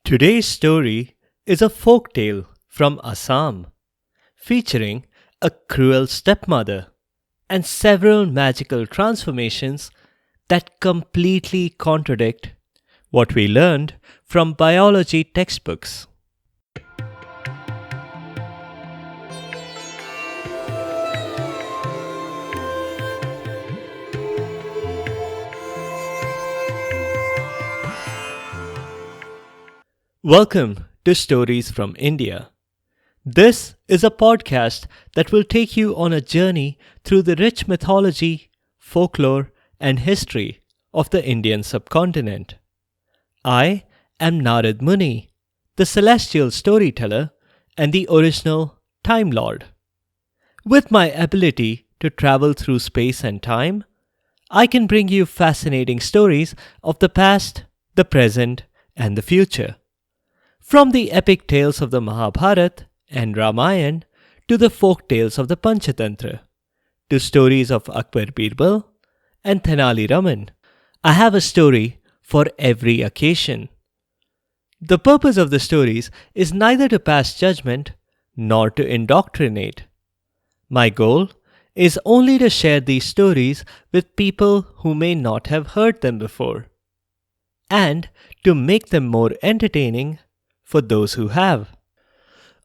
Today's story is a folk tale from Assam, featuring a cruel stepmother and several magical transformations that completely contradict what we learned from biology textbooks. Welcome to Stories from India. This is a podcast that will take you on a journey through the rich mythology, folklore, and history of the Indian subcontinent. I am Narad Muni, the celestial storyteller and the original Time Lord. With my ability to travel through space and time, I can bring you fascinating stories of the past, the present, and the future. From the epic tales of the Mahabharata and Ramayana to the folk tales of the Panchatantra, to stories of Akbar Birbal and Tenali Raman, I have a story for every occasion. The purpose of the stories is neither to pass judgment nor to indoctrinate. My goal is only to share these stories with people who may not have heard them before, and to make them more entertaining for those who have.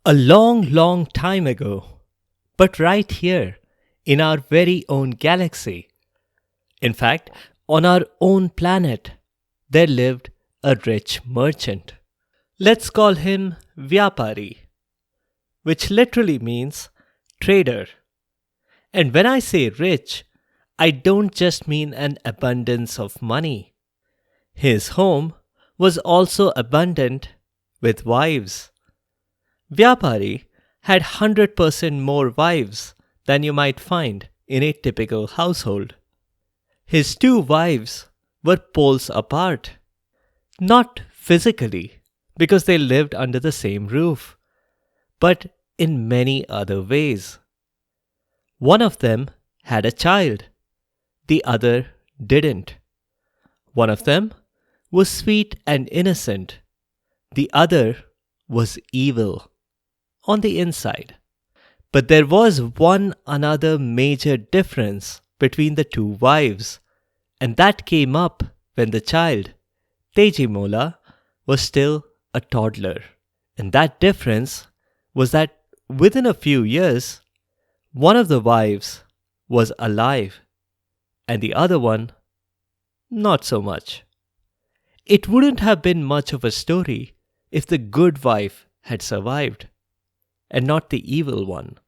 A long time ago, but right here in our very own galaxy, in fact, on our own planet, there lived a rich merchant. Let's call him Vyapari, which literally means trader. And when I say rich, I don't just mean an abundance of money. His home was also abundant with wives. Vyapari had 100% more wives than you might find in a typical household. His two wives were poles apart, not physically because they lived under the same roof, but in many other ways. One of them had a child, the other didn't. One of them was sweet and innocent, the other was evil on the inside. But there was one another major difference between the two wives, and that came up when the child, Tejimola, was still a toddler. And that difference was that within a few years, one of the wives was alive, and the other one, not so much. It wouldn't have been much of a story if the good wife had survived, and not the evil one.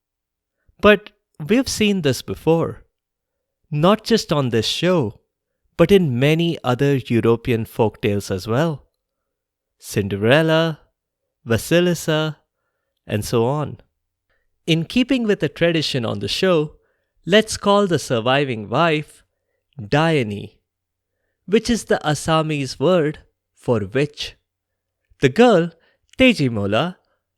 But we've seen this before, not just on this show, but in many other European folk tales as well. Cinderella, Vasilisa, and so on. In keeping with the tradition on the show, let's call the surviving wife Dione, which is the Assamese word for witch. The girl, Tejimola,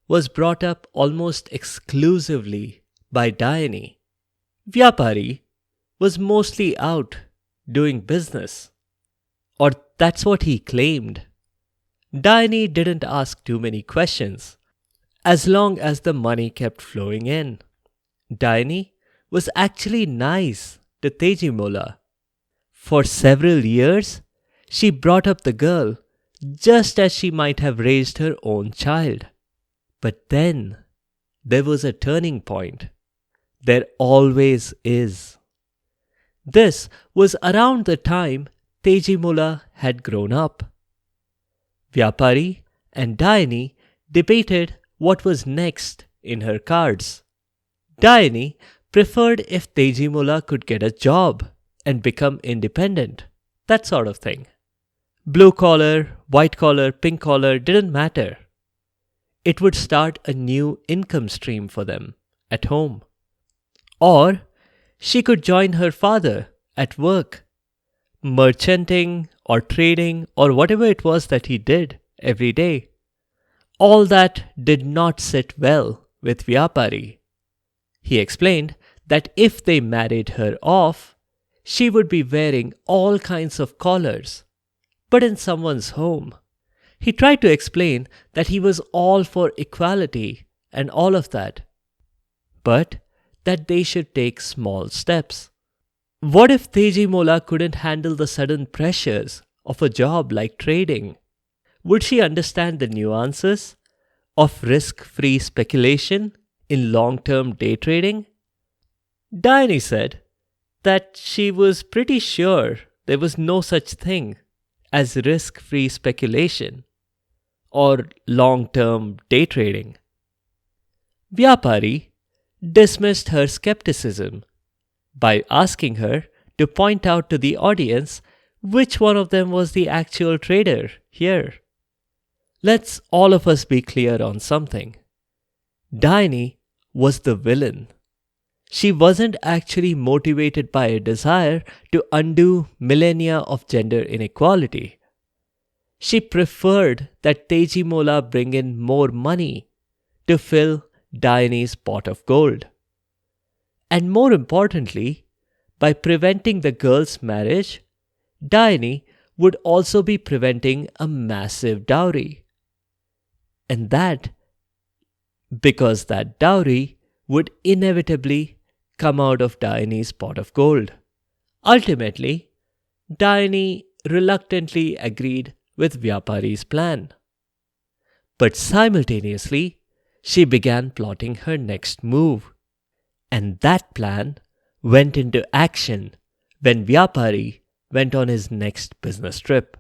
was brought up almost exclusively by Dione. Vyapari was mostly out doing business, or that's what he claimed. Dione didn't ask too many questions, as long as the money kept flowing in. Dione was actually nice to Tejimola. For several years, she brought up the girl just as she might have raised her own child. But then, there was a turning point. There always is. This was around the time Tejimola had grown up. Vyapari and Dione debated what was next in her cards. Dione preferred if Tejimola could get a job and become independent, that sort of thing. Blue collar, white collar, pink collar didn't matter. It would start a new income stream for them at home. Or she could join her father at work, merchanting or trading or whatever it was that he did every day. All that did not sit well with Vyapari. He explained that if they married her off, she would be wearing all kinds of collars, but in someone's home. He tried to explain that he was all for equality and all of that, but that they should take small steps. What if Tejimola couldn't handle the sudden pressures of a job like trading? Would she understand the nuances of risk-free speculation in long-term day trading? Diane said that she was pretty sure there was no such thing as risk-free speculation or long-term day trading. Vyapari dismissed her skepticism by asking her to point out to the audience which one of them was the actual trader here. Let's all of us be clear on something. Diane was the villain. She wasn't actually motivated by a desire to undo millennia of gender inequality. She preferred that Tejimola bring in more money to fill Diane's pot of gold. And more importantly, by preventing the girl's marriage, Diane would also be preventing a massive dowry. And that because that dowry would inevitably come out of Diane's pot of gold. Ultimately, Diane reluctantly agreed with Vyapari's plan. But simultaneously, she began plotting her next move. And that plan went into action when Vyapari went on his next business trip.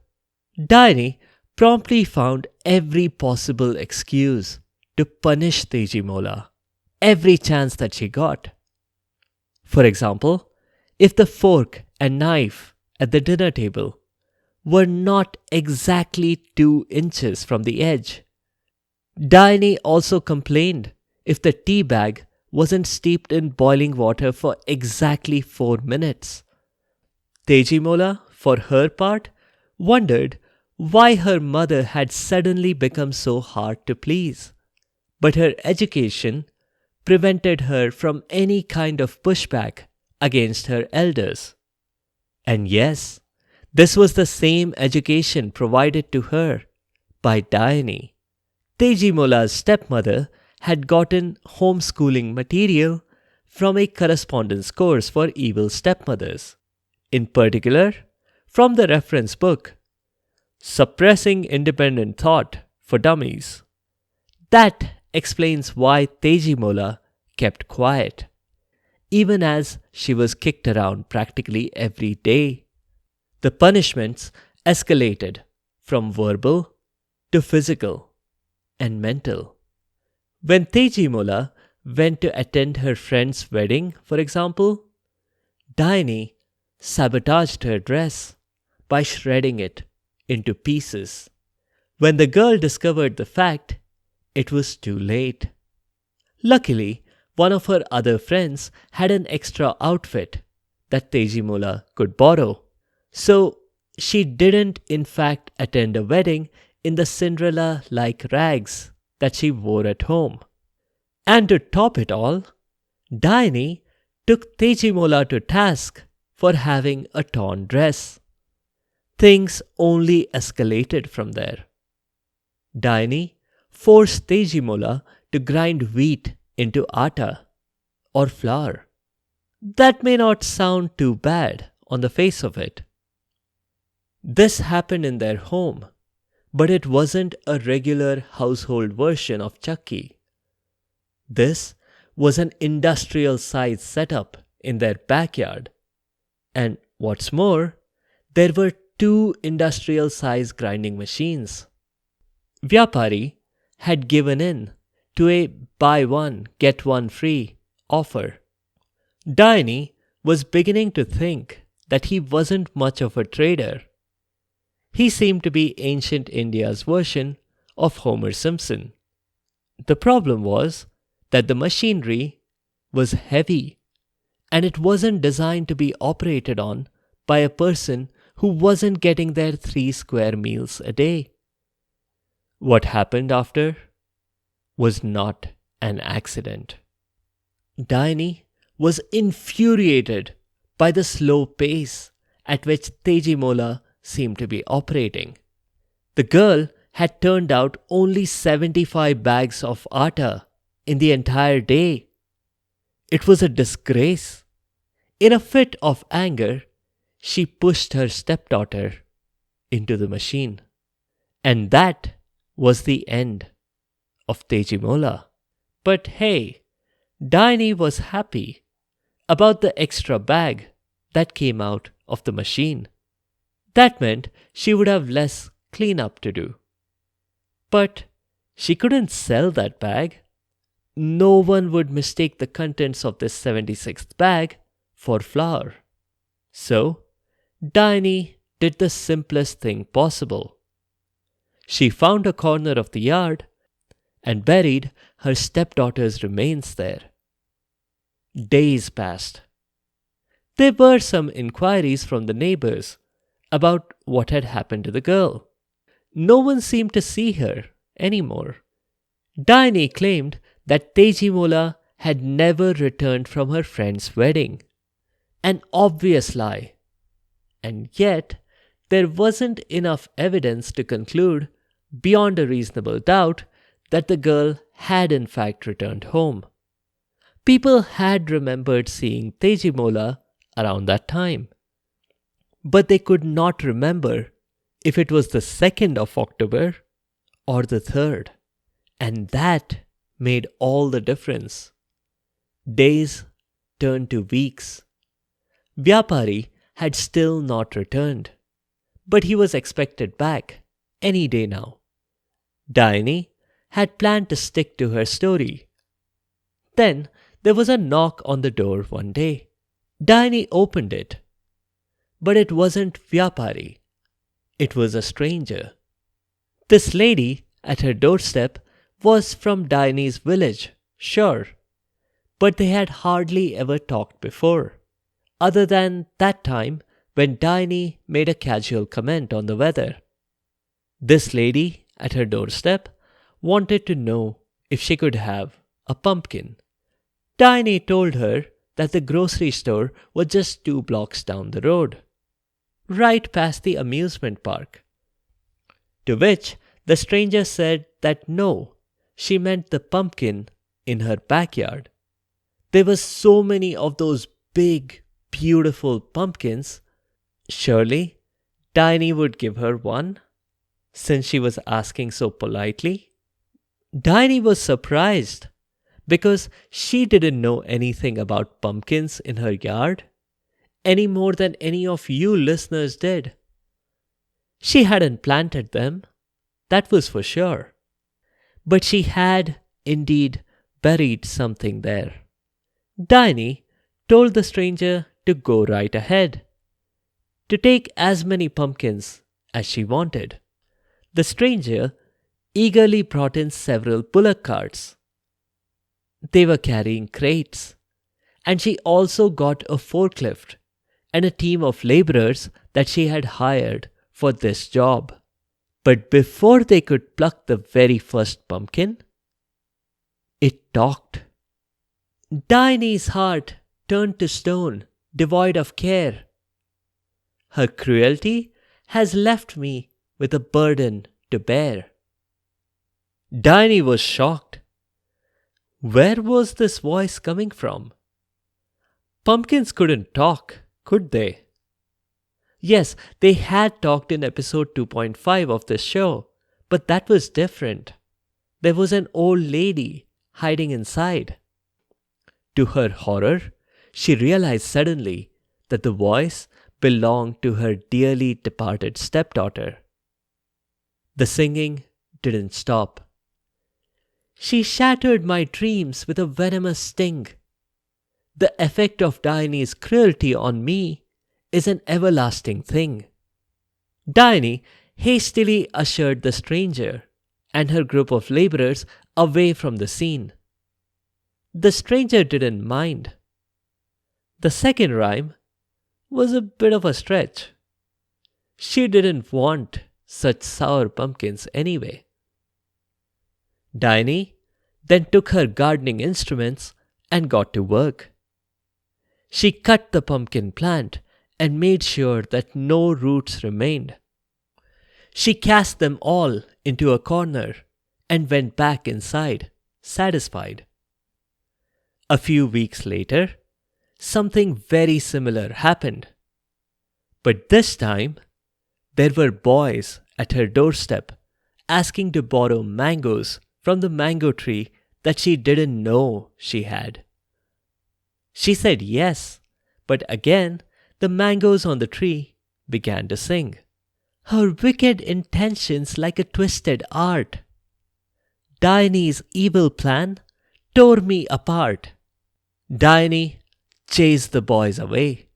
Diane promptly found every possible excuse to punish Tejimola every chance that she got. For example, if the fork and knife at the dinner table were not exactly 2 inches from the edge. Diane also complained if the tea bag wasn't steeped in boiling water for exactly 4 minutes. Tejimola, for her part, wondered why her mother had suddenly become so hard to please. But her education prevented her from any kind of pushback against her elders. And yes, this was the same education provided to her by Diane. Tejimola's stepmother had gotten homeschooling material from a correspondence course for evil stepmothers, in particular from the reference book, Suppressing Independent Thought for Dummies. That explains why Tejimola kept quiet, even as she was kicked around practically every day. The punishments escalated from verbal to physical and mental. When Tejimola went to attend her friend's wedding, for example, Diane sabotaged her dress by shredding it into pieces. When the girl discovered the fact, it was too late. Luckily, one of her other friends had an extra outfit that Tejimola could borrow. So she didn't in fact attend a wedding in the Cinderella-like rags that she wore at home. And to top it all, Diane took Tejimola to task for having a torn dress. Things only escalated from there. Diane forced Tejimola to grind wheat into atta or flour. That may not sound too bad on the face of it. This happened in their home, but it wasn't a regular household version of Chucky. This was an industrial-sized setup in their backyard. And what's more, there were 2 industrial-sized grinding machines. Vyapari had given in to a buy one, get one free offer. Diane was beginning to think that he wasn't much of a trader. He seemed to be ancient India's version of Homer Simpson. The problem was that the machinery was heavy and it wasn't designed to be operated on by a person who wasn't getting their 3 square meals a day. What happened after was not an accident. Diane was infuriated by the slow pace at which Tejimola seemed to be operating. The girl had turned out only 75 bags of atta in the entire day. It was a disgrace. In a fit of anger, she pushed her stepdaughter into the machine. And that was the end of Tejimola. But hey, Diney was happy about the extra bag that came out of the machine. That meant she would have less cleanup to do. But she couldn't sell that bag. No one would mistake the contents of this 76th bag for flour. So, Diney did the simplest thing possible. She found a corner of the yard and buried her stepdaughter's remains there. Days passed. There were some inquiries from the neighbors about what had happened to the girl. No one seemed to see her anymore. Diney claimed that Tejimola had never returned from her friend's wedding. An obvious lie. And yet, there wasn't enough evidence to conclude, beyond a reasonable doubt, that the girl had in fact returned home. People had remembered seeing Tejimola around that time. But they could not remember if it was the 2nd of October or the 3rd. And that made all the difference. Days turned to weeks. Vyapari had still not returned, but he was expected back any day now. Diney had planned to stick to her story. Then there was a knock on the door one day. Diney opened it. But it wasn't Vyapari. It was a stranger. This lady at her doorstep was from Diney's village, sure, but they had hardly ever talked before, other than that time when Diney made a casual comment on the weather. This lady at her doorstep wanted to know if she could have a pumpkin. Diney told her that the grocery store was just 2 blocks down the road, right past the amusement park. To which the stranger said that no, she meant the pumpkin in her backyard. There were so many of those big, beautiful pumpkins. Surely Diney would give her one, since she was asking so politely. Diney was surprised because she didn't know anything about pumpkins in her yard, any more than any of you listeners did. She hadn't planted them, that was for sure. But she had indeed buried something there. Diney told the stranger to go right ahead, to take as many pumpkins as she wanted. The stranger eagerly brought in several bullock carts. They were carrying crates, and she also got a forklift and a team of laborers that she had hired for this job. But before they could pluck the very first pumpkin, it talked. Diney's heart turned to stone, devoid of care. Her cruelty has left me with a burden to bear. Diney was shocked. Where was this voice coming from? Pumpkins couldn't talk, could they? Yes, they had talked in episode 2.5 of this show, but that was different. There was an old lady hiding inside. To her horror, she realized suddenly that the voice belonged to her dearly departed stepdaughter. The singing didn't stop. She shattered my dreams with a venomous sting. The effect of Diney's cruelty on me is an everlasting thing. Diney hastily ushered the stranger and her group of laborers away from the scene. The stranger didn't mind. The second rhyme was a bit of a stretch. She didn't want such sour pumpkins anyway. Diney then took her gardening instruments and got to work. She cut the pumpkin plant and made sure that no roots remained. She cast them all into a corner and went back inside, satisfied. A few weeks later, something very similar happened. But this time, there were boys at her doorstep asking to borrow mangoes from the mango tree that she didn't know she had. She said yes, but again the mangoes on the tree began to sing. Her wicked intentions like a twisted art. Diane's evil plan tore me apart. Diane chased the boys away.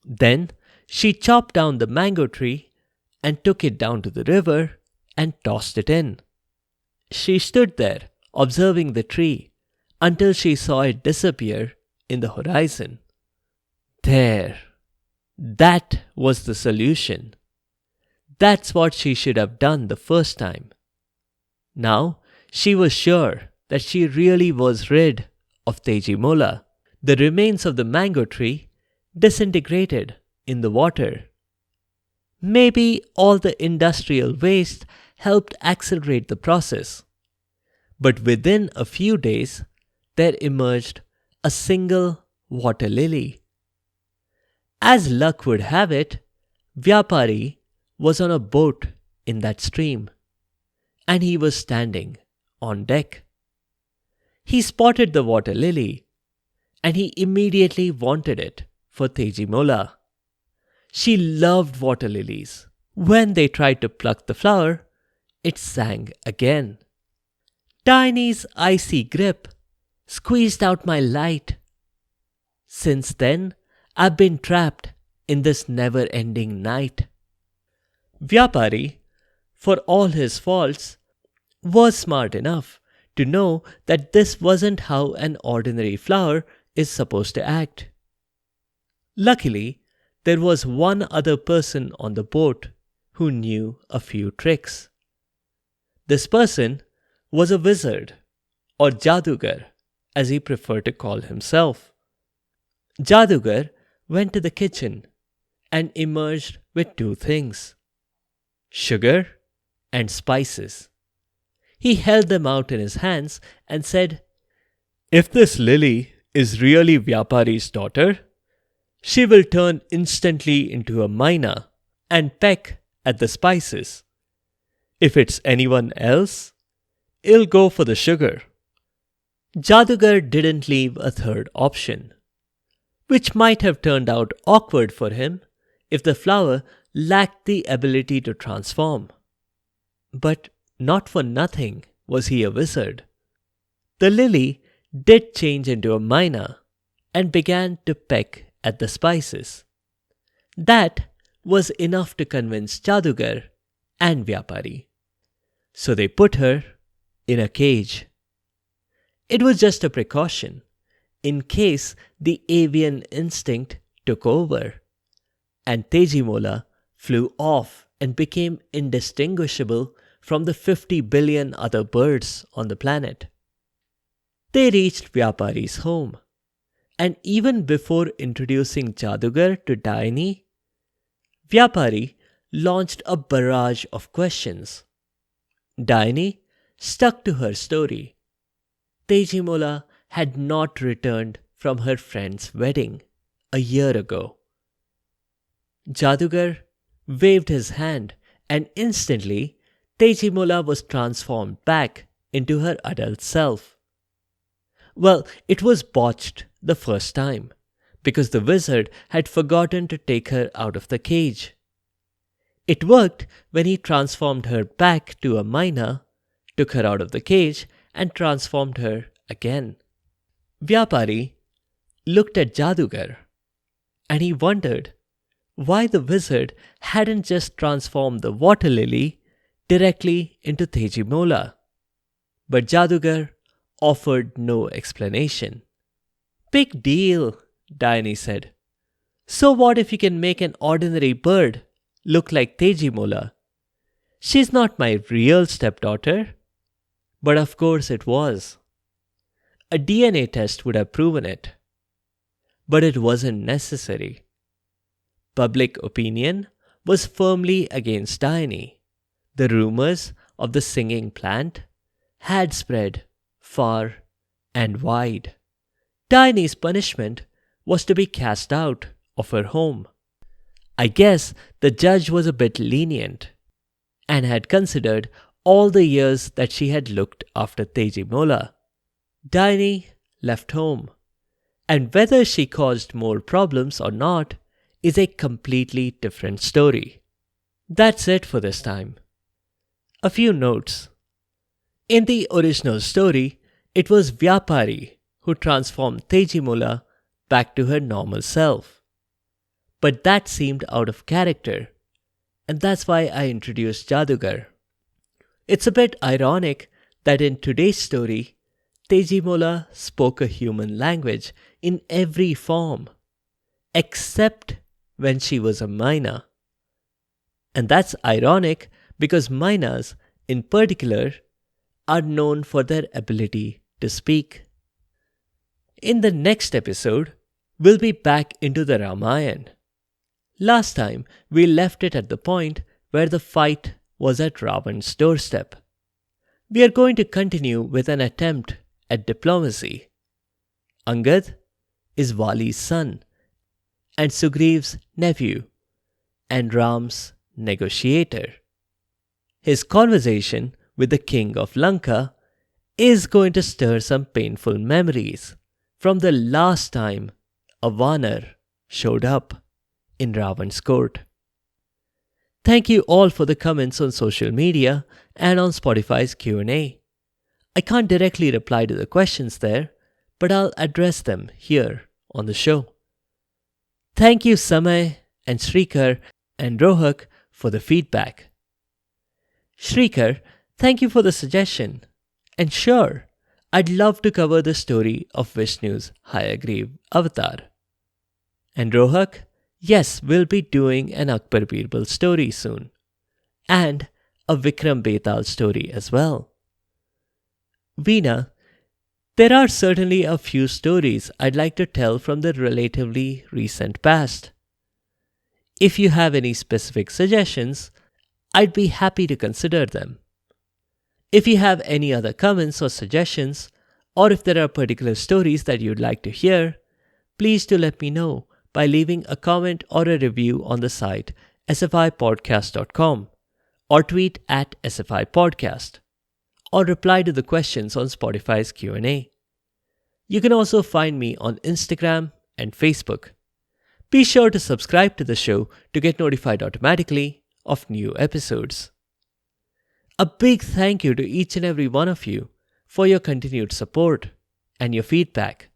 Then she chopped down the mango tree and took it down to the river and tossed it in. She stood there observing the tree until she saw it disappear in the horizon. There, that was the solution. That's what she should have done the first time. Now she was sure that she really was rid of Tejimola. The remains of the mango tree disintegrated in the water. Maybe all the industrial waste helped accelerate the process. But within a few days, there emerged a single water lily. As luck would have it, Vyapari was on a boat in that stream, and he was standing on deck. He spotted the water lily, and he immediately wanted it for Tejimola. She loved water lilies. When they tried to pluck the flower, it sang again. Tiny's icy grip squeezed out my light. Since then, I've been trapped in this never-ending night. Vyapari, for all his faults, was smart enough to know that this wasn't how an ordinary flower is supposed to act. Luckily, there was one other person on the boat who knew a few tricks. This person was a wizard, or Jadugar, as he preferred to call himself. Jadugar went to the kitchen and emerged with two things: sugar and spices. He held them out in his hands and said, "If this lily is really Vyapari's daughter, she will turn instantly into a myna and peck at the spices. If it's anyone else, it'll go for the sugar." Jadugar didn't leave a third option, which might have turned out awkward for him if the flower lacked the ability to transform. But not for nothing was he a wizard. The lily did change into a myna and began to peck at the spices. That was enough to convince Jadugar and Vyapari. So they put her in a cage. It was just a precaution, in case the avian instinct took over, and Tejimola flew off and became indistinguishable from the 50 billion other birds on the planet. They reached Vyapari's home, and even before introducing Jadugar to Diane, Vyapari launched a barrage of questions. Diane stuck to her story. Tejimola had not returned from her friend's wedding a year ago. Jadugar waved his hand, and instantly Tejimola was transformed back into her adult self. Well, it was botched the first time, because the wizard had forgotten to take her out of the cage. It worked when he transformed her back to a myna, took her out of the cage, and transformed her again. Vyapari looked at Jadugar, and he wondered why the wizard hadn't just transformed the water lily directly into Tejimola. But Jadugar offered no explanation. "Big deal," Diane said. "So what if you can make an ordinary bird look like Tejimola? She's not my real stepdaughter." But of course it was. A DNA test would have proven it. But it wasn't necessary. Public opinion was firmly against Diane. The rumors of the singing plant had spread far and wide. Tiny's punishment was to be cast out of her home. I guess the judge was a bit lenient and had considered all the years that she had looked after Tejimola. Tiny left home, and whether she caused more problems or not is a completely different story. That's it for this time. A few notes. In the original story, it was Vyapari who transformed Tejimola back to her normal self. But that seemed out of character, and that's why I introduced Jadugar. It's a bit ironic that in today's story, Tejimola spoke a human language in every form, except when she was a Maina. And that's ironic because Mainas, in particular, are known for their ability to speak. In the next episode, we'll be back into the Ramayana. Last time, we left it at the point where the fight was at Ravan's doorstep. We are going to continue with an attempt at diplomacy. Angad is Vali's son and Sugriv's nephew and Ram's negotiator. His conversation with the king of Lanka is going to stir some painful memories from the last time a Vanar showed up in Ravan's court. Thank you all for the comments on social media and on Spotify's Q&A. I can't directly reply to the questions there, but I'll address them here on the show. Thank you Samay and Shrikar and Rohak for the feedback. Shrikar, thank you for the suggestion. And sure, I'd love to cover the story of Vishnu's Hayagrev avatar. And Rohak, yes, we'll be doing an Akbar Birbal story soon. And a Vikram Betal story as well. Veena, there are certainly a few stories I'd like to tell from the relatively recent past. If you have any specific suggestions, I'd be happy to consider them. If you have any other comments or suggestions, or if there are particular stories that you'd like to hear, please do let me know by leaving a comment or a review on the site sfipodcast.com or tweet at sfipodcast or reply to the questions on Spotify's Q&A. You can also find me on Instagram and Facebook. Be sure to subscribe to the show to get notified automatically of new episodes. A big thank you to each and every one of you for your continued support and your feedback.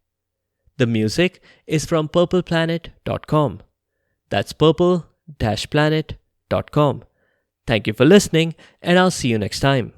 The music is from purpleplanet.com. That's purple-planet.com. Thank you for listening, and I'll see you next time.